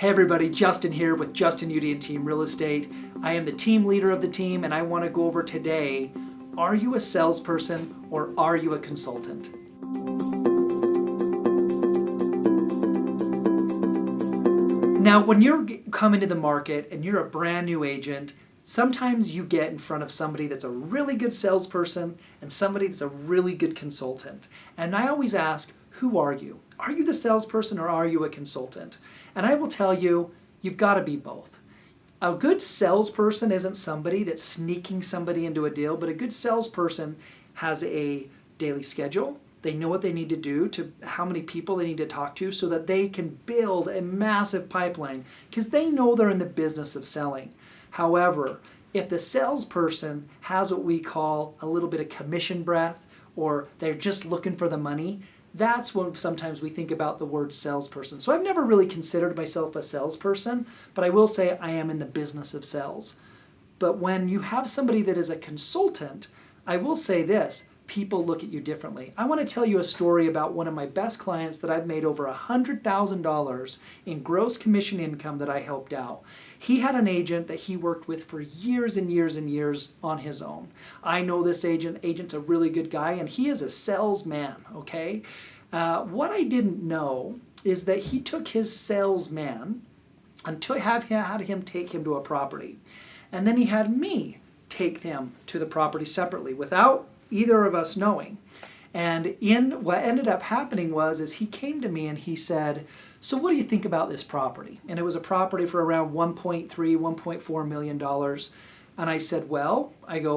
Hey everybody, Justin here with Justin Udy and Team Real Estate. I am the team leader of the team and I want to go over today, are you a salesperson or are you a consultant? Now when you're coming to the market and you're a brand new agent, sometimes you get in front of somebody that's a really good salesperson and somebody that's a really good consultant. And I always ask, who are you? Are you the salesperson or are you a consultant? And I will tell you, you've got to be both. A good salesperson isn't somebody that's sneaking somebody into a deal, but a good salesperson has a daily schedule. They know what they need to do, to how many people they need to talk to so that they can build a massive pipeline because they know they're in the business of selling. However, if the salesperson has what we call a little bit of commission breath or they're just looking for the money, that's when sometimes we think about the word salesperson. So I've never really considered myself a salesperson, but I will say I am in the business of sales. But when you have somebody that is a consultant, I will say this, people look at you differently. I want to tell you a story about one of my best clients that I've made over $100,000 in gross commission income that I helped out. He had an agent that he worked with for years and years and years on his own. I know this agent. Agent's a really good guy, and he is a salesman, okay? What I didn't know is that he took his salesman and had him take him to a property. And then he had me take him to the property separately without either of us knowing. And what ended up happening is he came to me and he said, so what do you think about this property? And it was a property for around $1.3, $1.4 million. And I said, well,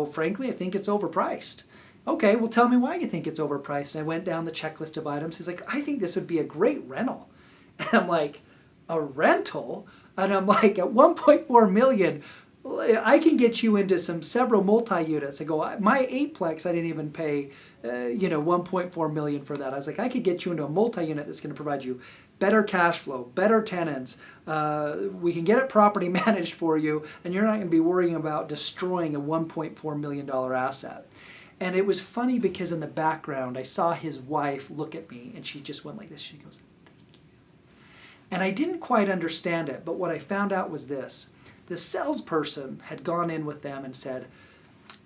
frankly, I think it's overpriced. Okay, well, tell me why you think it's overpriced. And I went down the checklist of items. He's like, I think this would be a great rental. And I'm like, a rental? And I'm like, at $1.4 million, I can get you into several multi-units. I go, my 8-plex, I didn't even pay, $1.4 million for that. I was like, I could get you into a multi-unit that's going to provide you better cash flow, better tenants. We can get it property managed for you, and you're not going to be worrying about destroying a $1.4 million asset. And it was funny because in the background, I saw his wife look at me, and she just went like this. She goes, thank you. And I didn't quite understand it, but what I found out was this. The salesperson had gone in with them and said,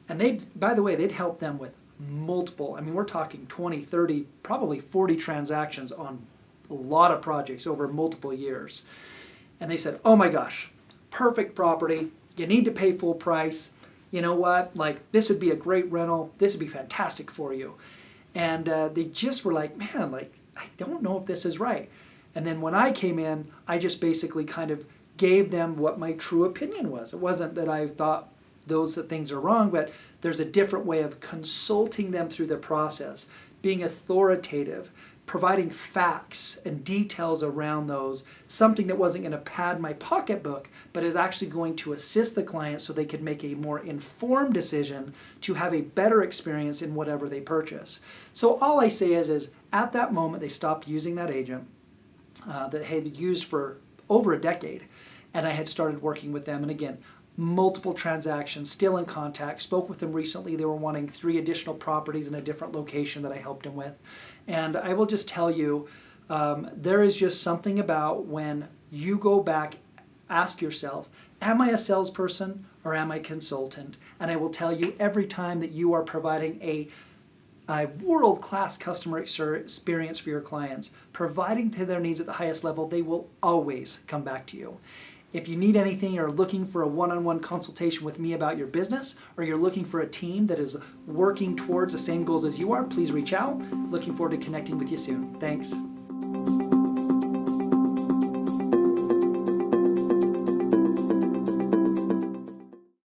and they'd helped them with multiple, we're talking 20, 30, probably 40 transactions on a lot of projects over multiple years. And they said, oh my gosh, perfect property. You need to pay full price. You know what? This would be a great rental. This would be fantastic for you. And they just were like, man, I don't know if this is right. And then when I came in, I just basically kind of gave them what my true opinion was. It wasn't that I thought those things are wrong, but there's a different way of consulting them through the process, being authoritative, providing facts and details around those, something that wasn't going to pad my pocketbook, but is actually going to assist the client so they could make a more informed decision to have a better experience in whatever they purchase. So all I say is at that moment, they stopped using that agent that they had used for over a decade, and I had started working with them. And again, multiple transactions, still in contact, spoke with them recently. They were wanting 3 additional properties in a different location that I helped them with. And I will just tell you, there is just something about when you go back, ask yourself, am I a salesperson or am I a consultant? And I will tell you every time that you are providing a world-class customer experience for your clients, providing to their needs at the highest level, they will always come back to you. If you need anything or are looking for a one-on-one consultation with me about your business, or you're looking for a team that is working towards the same goals as you are, please reach out. Looking forward to connecting with you soon. Thanks.